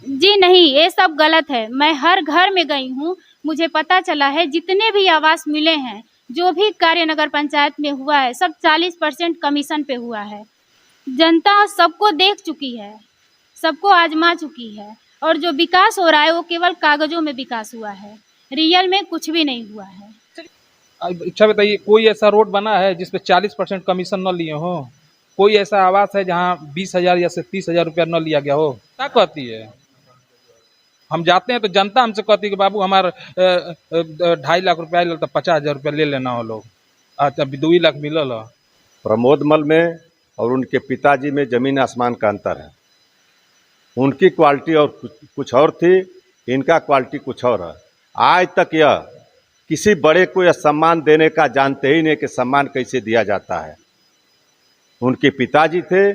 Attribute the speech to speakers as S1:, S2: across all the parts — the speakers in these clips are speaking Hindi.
S1: जी नहीं, ये सब गलत है। मैं हर घर में गई हूँ, मुझे पता चला है जितने भी आवास मिले हैं, जो भी कार्य नगर पंचायत में हुआ है, सब 40% कमीशन पे हुआ है। जनता सबको देख चुकी है, सबको आजमा चुकी है, और जो विकास हो रहा है वो केवल कागजों में विकास हुआ है, रियल में कुछ भी नहीं हुआ है।
S2: अच्छा बताइए, कोई ऐसा रोड बना है जिसपे 40% कमीशन न लिए हो? कोई ऐसा आवास है जहाँ 20,000 या से 30,000 रुपया न लिया गया हो? क्या कहती है? हम जाते हैं तो जनता हमसे कहती है कि बाबू हमारा 2.5 लाख रुपया तो 50,000 रुपया ले लेना हो लोग। अच्छा 2 लाख मिलल है।
S3: प्रमोद मल में और उनके पिताजी में जमीन आसमान का अंतर है। उनकी क्वालिटी और कुछ और थी, इनका क्वालिटी कुछ और है। आज तक यह किसी बड़े को यह सम्मान देने का जानते ही नहीं कि सम्मान कैसे दिया जाता है। उनके पिताजी थे,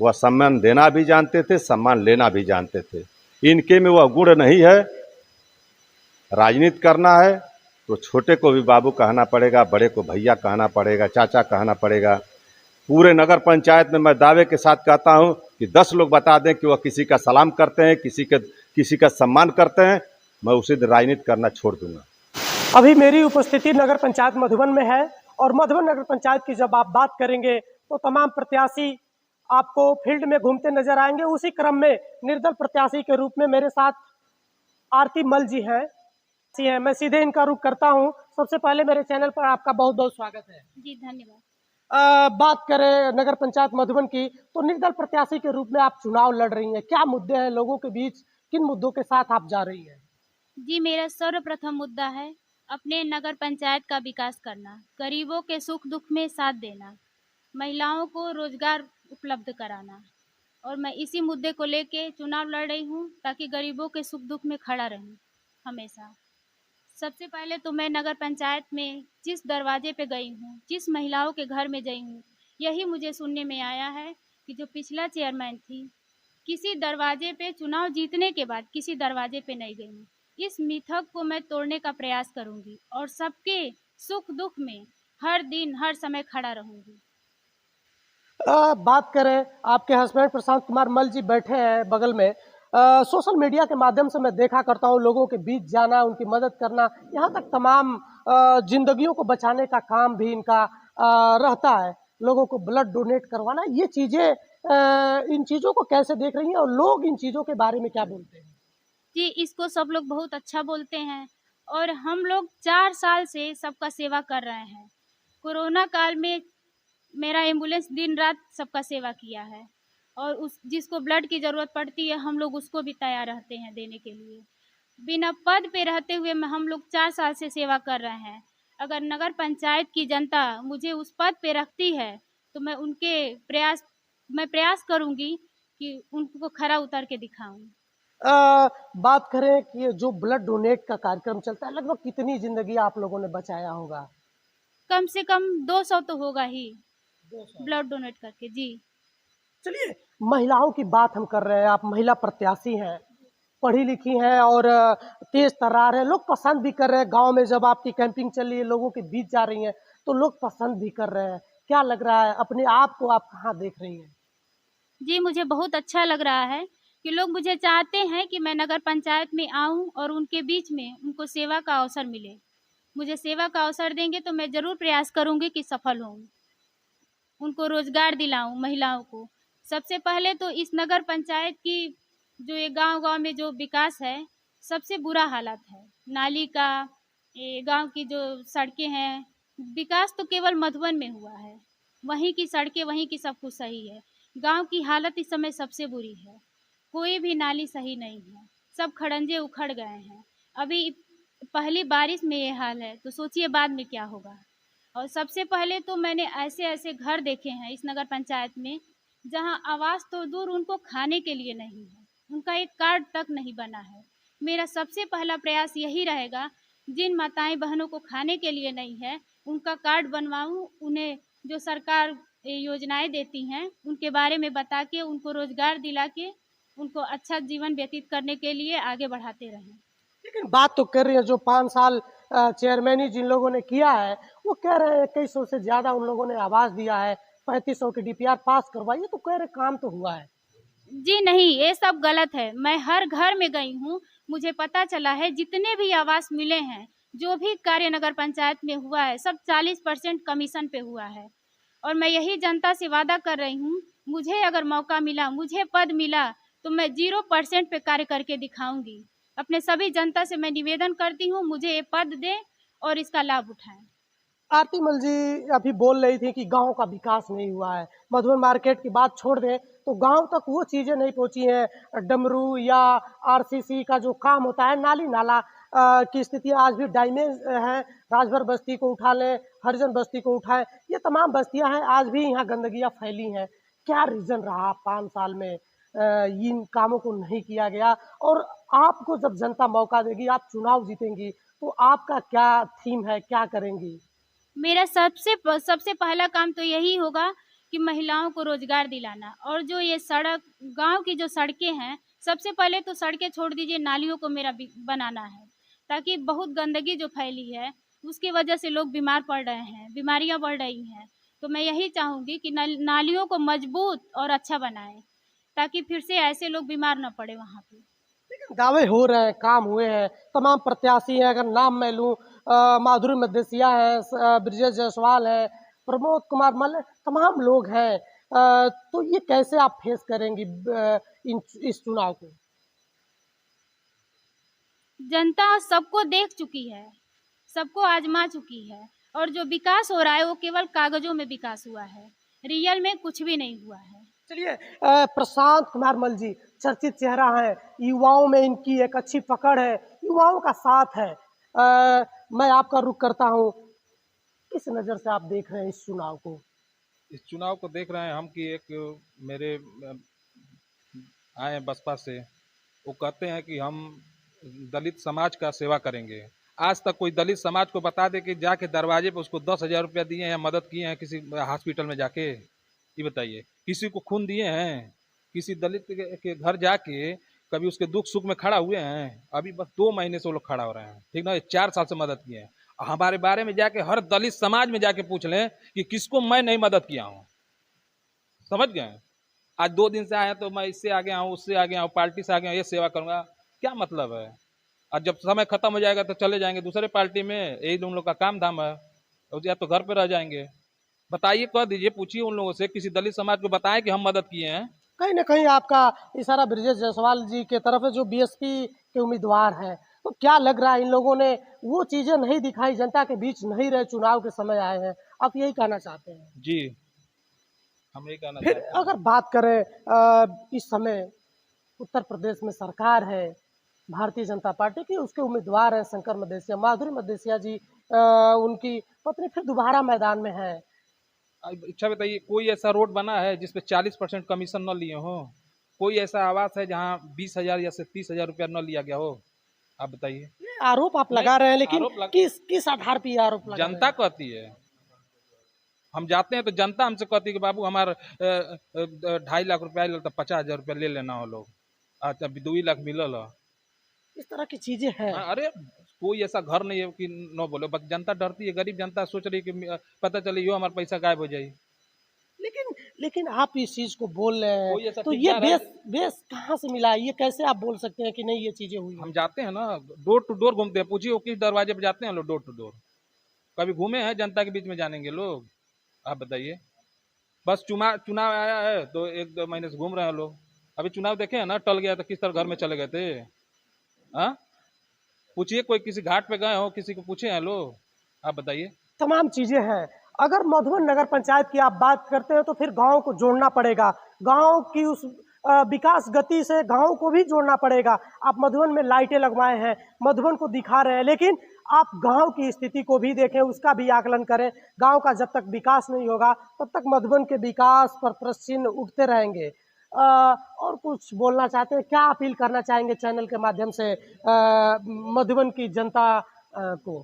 S3: वह सम्मान देना भी जानते थे, सम्मान लेना भी जानते थे। इनके में वह गुण नहीं है। राजनीति करना है तो छोटे को भी बाबू कहना पड़ेगा, बड़े को भैया कहना पड़ेगा, चाचा कहना पड़ेगा। पूरे नगर पंचायत में मैं दावे के साथ कहता हूं कि 10 लोग बता दें कि वह किसी का सलाम करते हैं, किसी का सम्मान करते हैं, मैं उसी दिन राजनीति करना छोड़ दूंगा।
S4: अभी मेरी उपस्थिति नगर पंचायत मधुबन में है और मधुबन नगर पंचायत की जब आप बात करेंगे तो तमाम प्रत्याशी आपको फील्ड में घूमते नजर आएंगे। उसी क्रम में निर्दल प्रत्याशी के रूप में मेरे साथ आरती मल जी हैं। मैं सीधे इनका रुख करता हूं। सबसे पहले मेरे चैनल पर आपका बहुत बहुत स्वागत है।
S1: जी धन्यवाद।
S4: बात करें नगर पंचायत मधुबन की तो निर्दल प्रत्याशी के रूप में आप चुनाव लड़ रही हैं। क्या मुद्दे हैं लोगों के बीच, किन मुद्दों के साथ आप जा रही हैं?
S1: जी, मेरा सर्वप्रथम मुद्दा है अपने नगर पंचायत का विकास करना, गरीबों के सुख दुख में साथ देना, महिलाओं को रोजगार उपलब्ध कराना, और मैं इसी मुद्दे को लेके चुनाव लड़ रही हूँ ताकि गरीबों के सुख दुख में खड़ा रहूँ हमेशा। सबसे पहले तो मैं नगर पंचायत में जिस दरवाजे पे गई हूँ, जिस महिलाओं के घर में गई हूँ, यही मुझे सुनने में आया है कि जो पिछला चेयरमैन थी, किसी दरवाजे पे चुनाव जीतने के बाद किसी दरवाजे पे नहीं गई हूँ। इस मिथक को मैं तोड़ने का प्रयास करूँगी और सबके सुख दुख में हर दिन हर समय खड़ा रहूँगी।
S4: बात करें, आपके हस्बैंड प्रशांत कुमार मल जी बैठे हैं बगल में। सोशल मीडिया के माध्यम से मैं देखा करता हूं लोगों के बीच जाना, उनकी मदद करना, यहाँ तक तमाम जिंदगियों को बचाने का काम भी इनका रहता है। लोगों को ब्लड डोनेट करवाना, ये चीजें इन चीजों को कैसे देख रही हैं और लोग इन चीजों के बारे में क्या बोलते हैं?
S1: जी, इसको सब लोग बहुत अच्छा बोलते हैं और हम लोग 4 साल से सबका सेवा कर रहे हैं। कोरोना काल में मेरा एम्बुलेंस दिन रात सबका सेवा किया है, और उस जिसको ब्लड की ज़रूरत पड़ती है हम लोग उसको भी तैयार रहते हैं देने के लिए। बिना पद पे रहते हुए मैं हम लोग 4 साल से सेवा कर रहे हैं। अगर नगर पंचायत की जनता मुझे उस पद पे रखती है तो मैं प्रयास करूँगी कि उनको खरा उतर के दिखाऊँ।
S4: बात करें कि ये जो ब्लड डोनेट का कार्यक्रम चलता है, लगभग कितनी जिंदगी आप लोगों ने बचाया होगा?
S1: कम से कम 200 तो होगा ही
S4: 200।
S1: ब्लड डोनेट करके। जी।
S4: चलिए, महिलाओं की बात हम कर रहे हैं। आप महिला प्रत्याशी हैं, पढ़ी लिखी हैं और तेज तर्रार है। लोग पसंद भी कर रहे हैं। गांव में जब आपकी कैंपिंग चल रही है, लोगों के बीच जा रही हैं तो लोग पसंद भी कर रहे हैं। क्या लग रहा है, अपने आप को आप कहाँ देख रही हैं?
S1: जी, मुझे बहुत अच्छा लग रहा है कि लोग मुझे चाहते हैं कि मैं नगर पंचायत में आऊं और उनके बीच में उनको सेवा का अवसर मिले। मुझे सेवा का अवसर देंगे तो मैं ज़रूर प्रयास करूंगी कि सफल होऊं, उनको रोजगार दिलाऊं महिलाओं को। सबसे पहले तो इस नगर पंचायत की जो ये गांव-गांव में जो विकास है, सबसे बुरा हालत है। नाली का, ये गांव की जो सड़कें हैं, विकास तो केवल मधुबन में हुआ है। वहीं की सड़कें, वहीं की सब कुछ सही है। गांव की हालत इस समय सबसे बुरी है। कोई भी नाली सही नहीं है, सब खड़ंजे उखड़ गए हैं। अभी पहली बारिश में ये हाल है, तो सोचिए बाद में क्या होगा। और सबसे पहले तो मैंने ऐसे-ऐसे घर देखे हैं इस नगर पंचायत में, जहां आवास तो दूर उनको खाने के लिए नहीं है, उनका एक कार्ड तक नहीं बना है। मेरा सबसे पहला प्रयास यही रहेगा, जिन माताएँ-बहनों को खाने के लिए नहीं है, उनका कार्ड बनवाऊँ, उन्हें जो सरकार योजनाएँ देती हैं, उनके बारे में बता के, उनको रोज़गार दिला के, उनको अच्छा जीवन व्यतीत करने के लिए आगे बढ़ाते रहें।
S4: लेकिन बात तो कर रही है जो 5 साल चेयरमैनी जिन लोगों ने किया है, वो कह रहे हैं 2100 से ज्यादा उन लोगों ने आवाज दिया है, 3500 की डीपीआर पास करवाई है, तो कह रहे काम तो हुआ है।
S1: जी नहीं, ये सब गलत है। मैं हर घर में गई हूँ, मुझे पता चला है जितने भी आवास मिले हैं, जो भी कार्य नगर पंचायत में हुआ है, सब 40% कमीशन पे हुआ है। और मैं यही जनता से वादा कर रही हूँ, मुझे अगर मौका मिला, मुझे पद मिला, तो मैं 0% पे कार्य करके दिखाऊँगी। अपने सभी जनता से मैं निवेदन करती हूँ, मुझे ये पद दें और इसका लाभ उठाएँ।
S4: आरती मल जी अभी बोल रही थी कि गांव का विकास नहीं हुआ है। मधुबन मार्केट की बात छोड़ दें तो गांव तक वो चीजें नहीं पहुंची हैं। डमरू या आरसीसी का जो काम होता है, नाली नाला की स्थिति आज भी डैमेज है। राजभर बस्ती को उठा लें, हरिजन बस्ती को उठाएं, ये तमाम बस्तियां हैं, आज भी यहाँ गंदगियां फैली हैं। क्या रीजन रहा 5 साल में इन कामों को नहीं किया गया? और आपको जब जनता मौका देगी, आप चुनाव जीतेंगी, तो आपका क्या थीम है, क्या करेंगी?
S1: मेरा सबसे पहला काम तो यही होगा कि महिलाओं को रोजगार दिलाना। और जो ये सड़क, गांव की जो सड़कें हैं, सबसे पहले तो सड़कें छोड़ दीजिए, नालियों को मेरा बनाना है, ताकि बहुत गंदगी जो फैली है उसकी वजह से लोग बीमार पड़ रहे हैं, बीमारियां बढ़ रही हैं। तो मैं यही चाहूँगी कि नालियों को मजबूत और अच्छा बनाएं, ताकि फिर से ऐसे लोग बीमार न पड़े वहाँ पे।
S4: दावे हो रहे हैं, काम हुए हैं, तमाम प्रत्याशी हैं। अगर नाम मैं लूं, माधुरी मदेसिया है, ब्रिजेश जायसवाल है, प्रमोद कुमार मल्ल, तमाम लोग हैं। तो ये कैसे आप फेस करेंगी इस चुनाव को?
S1: जनता सबको देख चुकी है, सबको आजमा चुकी है, और जो विकास हो रहा है वो केवल कागजों में विकास हुआ है, रियल में कुछ भी नहीं हुआ है।
S4: चलिए, प्रशांत कुमार मल जी चर्चित चेहरा है, युवाओं में इनकी एक अच्छी पकड़ है, युवाओं का साथ है। मैं आपका रुख करता हूँ, किस नज़र से आप देख रहे हैं इस चुनाव को?
S2: इस चुनाव को देख रहे हैं हम कि एक मेरे आए हैं बसपा से, वो कहते हैं कि हम दलित समाज का सेवा करेंगे। आज तक कोई दलित समाज को बता दे कि जाके दरवाजे पे उसको 10,000 रुपया दिए हैं या मदद किए हैं किसी हॉस्पिटल में जाके? ये बताइए, किसी को खून दिए हैं? किसी दलित के घर जाके कभी उसके दुख सुख में खड़ा हुए हैं? अभी बस 2 महीने से वो लोग खड़ा हो रहे हैं, ठीक ना? 4 साल से मदद किए हैं। हमारे बारे में जाके हर दलित समाज में जाके पूछ लें कि किसको मैं नहीं मदद किया हूँ। समझ गए? आज 2 दिन से आए हैं तो मैं इससे आगे आऊँ, उससे आगे आऊँ, पार्टी से आगे आऊँ, ये सेवा करूंगा, क्या मतलब है? और जब समय खत्म हो जाएगा तो चले जाएंगे दूसरे पार्टी में, यही उन लोग का काम धाम है, या तो घर पे रह जाएंगे। बताइए, कह दीजिए, पूछिए उन लोगों से, किसी दलित समाज को बताएं कि हम मदद किए हैं।
S4: कहीं ना कहीं आपका इशारा ब्रिजेश जायसवाल जी के तरफ है, जो बीएसपी के उम्मीदवार हैं। तो क्या लग रहा है, इन लोगों ने वो चीजें नहीं दिखाई, जनता के बीच नहीं रहे, चुनाव के समय आए हैं, आप यही कहना चाहते हैं?
S2: जी, हम यही कहना
S4: फिर
S2: चाहते हैं।
S4: अगर बात करें इस समय उत्तर प्रदेश में सरकार है भारतीय जनता पार्टी की, उसके उम्मीदवार हैं शंकर मदेसिया, माधुरी मदेसिया जी, उनकी पत्नी फिर दोबारा मैदान में है।
S2: अच्छा बताइए, कोई ऐसा रोड बना है जिसपे 40% कमीशन न लिए हो? कोई ऐसा आवास है जहाँ 20,000 या से 30,000 रुपया न लिया गया हो? आप बताइए।
S4: ये आरोप आप
S2: नहीं,
S4: लगा रहे हैं, लेकिन
S2: आरोप लग,
S4: किस आधार पर ये आरोप लगा रहे
S2: जनता
S4: हैं?
S2: कहती है। हम जाते हैं तो जनता हमसे कहती है कि बाबू हमारा 2.5 लाख रुपया तो 50,000 रुपया ले लेना हो लोग। अच्छा, 2 लाख मिलल है।
S4: इस तरह की चीजें हैं।
S2: अरे, कोई ऐसा घर नहीं है कि न बोले, बस जनता डरती है, गरीब जनता सोच रही है कि पता चले यो हमारा पैसा गायब हो जाए।
S4: लेकिन लेकिन आप इस चीज को बोल रहे हैं,
S2: कोई ऐसा
S4: तो ये
S2: ठेकेदार है?
S4: बेस कहाँ से मिला है? ये कैसे आप बोल सकते हैं कि नहीं ये चीजें हुई
S2: हम
S4: हैं?
S2: जाते हैं ना, डोर टू डोर घूमते हैं, पूछिए वो किस दरवाजे पे जाते हैं लोग, डोर टू डोर। कभी घूमे हैं जनता के बीच में जानेंगे लोग? आप बताइए। बस चुनाव चुनाव आया है तो 1-2 महीने से घूम रहे हैं लोग। अभी चुनाव देखे हैं ना, टल गया तो किस तरह घर में चले गए थे। हाँ, पूछिए, कोई किसी घाट पे गए हो, किसी को पूछे हैं लोग? आप बताइए।
S4: तमाम चीजें हैं। अगर मधुबन नगर पंचायत की आप बात करते हैं तो फिर गांव को जोड़ना पड़ेगा, गांव की उस विकास गति से गांव को भी जोड़ना पड़ेगा। आप मधुबन में लाइटें लगवाए हैं, मधुबन को दिखा रहे हैं, लेकिन आप गांव की स्थिति को भी देखें, उसका भी आकलन करें। गांव का जब तक विकास नहीं होगा तब तक मधुबन के विकास पर प्रश्न उठते रहेंगे। और कुछ बोलना चाहते हैं, क्या अपील करना चाहेंगे चैनल के माध्यम से मधुबन की जनता को?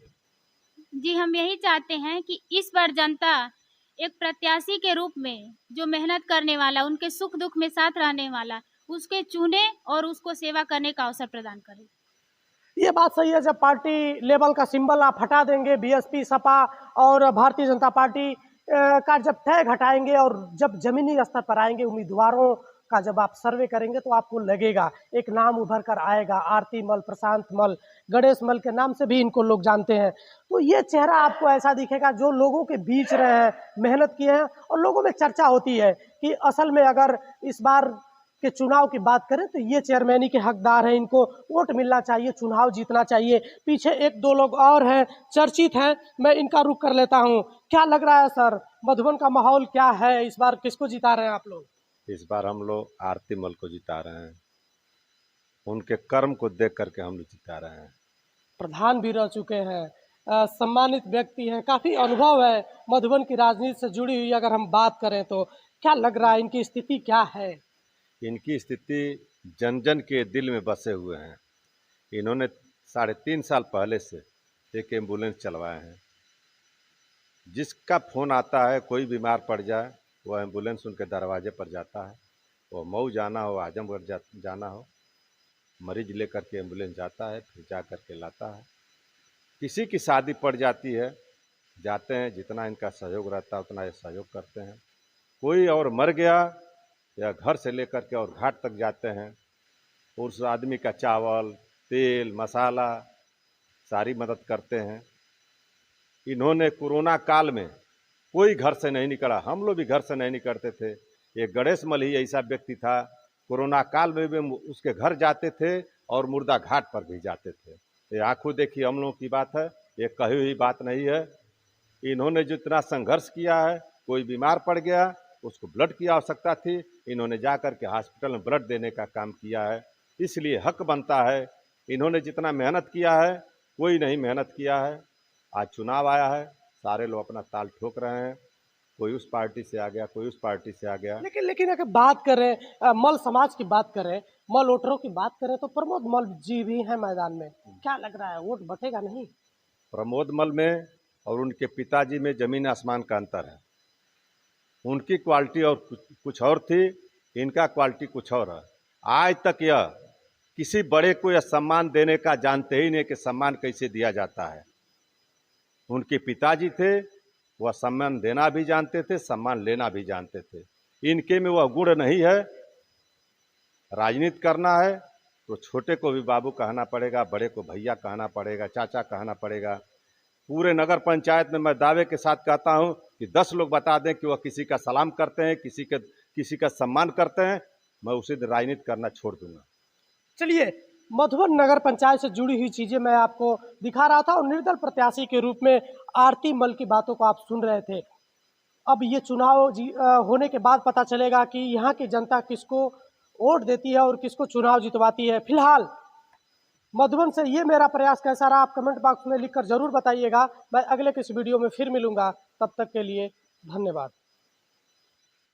S1: जी, हम यही चाहते हैं कि इस बार जनता एक प्रत्याशी के रूप में जो मेहनत करने वाला, उनके सुख दुख में साथ रहने वाला, उसके चुने और उसको सेवा करने का अवसर प्रदान करे।
S4: ये बात सही है। जब पार्टी लेवल का सिंबल आप हटा देंगे, बीएसपी, सपा और भारतीय जनता पार्टी का जब टैग हटाएंगे और जब जमीनी स्तर पर आएंगे, उम्मीदवारों का जब आप सर्वे करेंगे तो आपको लगेगा, एक नाम उभर कर आएगा, आरती मल, प्रशांत मल, गणेश मल के नाम से भी इनको लोग जानते हैं। तो ये चेहरा आपको ऐसा दिखेगा जो लोगों के बीच रहे हैं, मेहनत किए हैं, और लोगों में चर्चा होती है कि असल में अगर इस बार के चुनाव की बात करें तो ये चेयरमैनी के हकदार हैं, इनको वोट मिलना चाहिए, चुनाव जीतना चाहिए। पीछे एक दो लोग और हैं, चर्चित हैं, मैं इनका रुख कर लेता हूं। क्या लग रहा है सर, मधुबन का माहौल क्या है, इस बार किसको जिता रहे हैं आप लोग?
S3: इस बार हम लोग आरती मल को जिता रहे हैं, उनके कर्म को देख करके हम लोग जिता रहे हैं।
S4: प्रधान भी रह चुके हैं, सम्मानित व्यक्ति हैं, काफी अनुभव है मधुबन की राजनीति से जुड़ी हुई। अगर हम बात करें तो क्या लग रहा है, इनकी स्थिति क्या है?
S3: इनकी स्थिति जन जन के दिल में बसे हुए हैं। इन्होंने 3.5 साल पहले से एक एम्बुलेंस चलवाए हैं। जिसका फ़ोन आता है, कोई बीमार पड़ जाए, वह एम्बुलेंस उनके दरवाजे पर जाता है। वो मऊ जाना हो, आजमगढ़ जाना हो, मरीज लेकर के एम्बुलेंस जाता है, फिर जा कर के लाता है। किसी की शादी पड़ जाती है, जाते हैं, जितना इनका सहयोग रहता है उतना ये सहयोग करते हैं। कोई और मर गया या घर से लेकर के और घाट तक जाते हैं, उस आदमी का चावल, तेल, मसाला सारी मदद करते हैं। इन्होंने कोरोना काल में कोई घर से नहीं निकला, हम लोग भी घर से नहीं निकलते थे। ये गणेश मल ही ऐसा व्यक्ति था, कोरोना काल में भी उसके घर जाते थे और मुर्दा घाट पर भी जाते थे। ये आंखों देखी हम लोगों की बात है, ये कही हुई बात नहीं है। इन्होंने जितना संघर्ष किया है, कोई बीमार पड़ गया, उसको ब्लड की आवश्यकता थी, इन्होंने जा कर के हॉस्पिटल में ब्लड देने का काम किया है। इसलिए हक बनता है। इन्होंने जितना मेहनत किया है, कोई नहीं मेहनत किया है। आज चुनाव आया है, सारे लोग अपना ताल ठोक रहे हैं, कोई उस पार्टी से आ गया, कोई उस पार्टी से आ गया।
S4: लेकिन अगर बात करें मल समाज की बात करें, मल वोटरों की बात करें तो प्रमोद मल जी भी हैं मैदान में। क्या लग रहा है, वोट बटेगा नहीं?
S3: प्रमोद मल में और उनके पिताजी में जमीन आसमान का अंतर है। उनकी क्वालिटी और कुछ और थी, इनका क्वालिटी कुछ और है। आज तक यह किसी बड़े को यह सम्मान देने का जानते ही नहीं कि सम्मान कैसे दिया जाता है। उनके पिताजी थे, वह सम्मान देना भी जानते थे, सम्मान लेना भी जानते थे। इनके में वह गुण नहीं है। राजनीति करना है तो छोटे को भी बाबू कहना पड़ेगा, बड़े को भैया कहना पड़ेगा, चाचा कहना पड़ेगा। पूरे नगर पंचायत में मैं दावे के साथ कहता हूं कि 10 लोग बता दें कि वह किसी का सलाम करते हैं, किसी का सम्मान करते हैं, मैं उसी दिन राजनीति करना छोड़ दूंगा।
S4: चलिए, मधुबन नगर पंचायत से जुड़ी हुई चीजें मैं आपको दिखा रहा था और निर्दल प्रत्याशी के रूप में आरती मल की बातों को आप सुन रहे थे। अब ये चुनाव होने के बाद पता चलेगा कि यहाँ की जनता किसको वोट देती है और किसको चुनाव जितवाती है। फिलहाल मधुबन से ये मेरा प्रयास कैसा रहा, आप कमेंट बॉक्स में लिखकर जरूर बताइएगा। मैं अगले किसी वीडियो में फिर मिलूंगा, तब तक के लिए धन्यवाद।